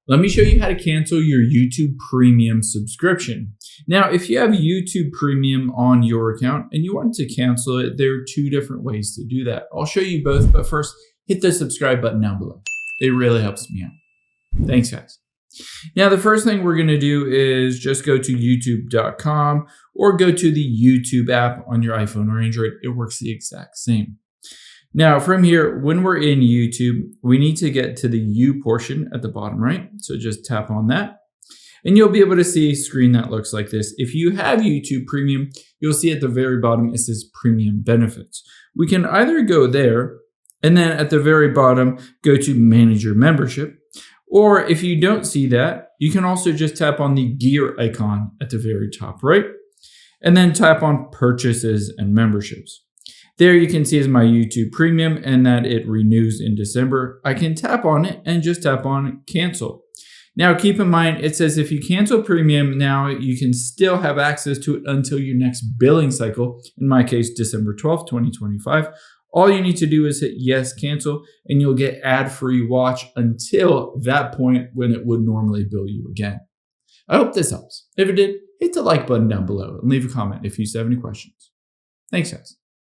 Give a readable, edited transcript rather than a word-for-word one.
let me show you how to cancel your YouTube Premium subscription. Now, if you have YouTube Premium on your account and you want to cancel it, there are two different ways to do that. I'll show you both, but first, hit the subscribe button down below. It really helps me out. Thanks, guys. Now, the first thing we're going to do is just go to youtube.com or go to the YouTube app on your iPhone or Android. It works the exact same. Now, from here, when we're in YouTube, we need to get to the U portion at the bottom right. So just tap on that and you'll be able to see a screen that looks like this. If you have YouTube Premium, you'll see at the very bottom, it says Premium Benefits. We can either go there and then at the very bottom, go to Manage Your Membership. Or if you don't see that, you can also just tap on the gear icon at the very top right, and then tap on Purchases and Memberships. There you can see is my YouTube Premium and that it renews in December. I can tap on it and just tap on Cancel. Now keep in mind, it says if you cancel Premium now, you can still have access to it until your next billing cycle, in my case, December 12th, 2025. All you need to do is hit yes, cancel, and you'll get ad-free watch until that point when it would normally bill you again. I hope this helps. If it did, hit the like button down below and leave a comment if you have any questions. Thanks, guys.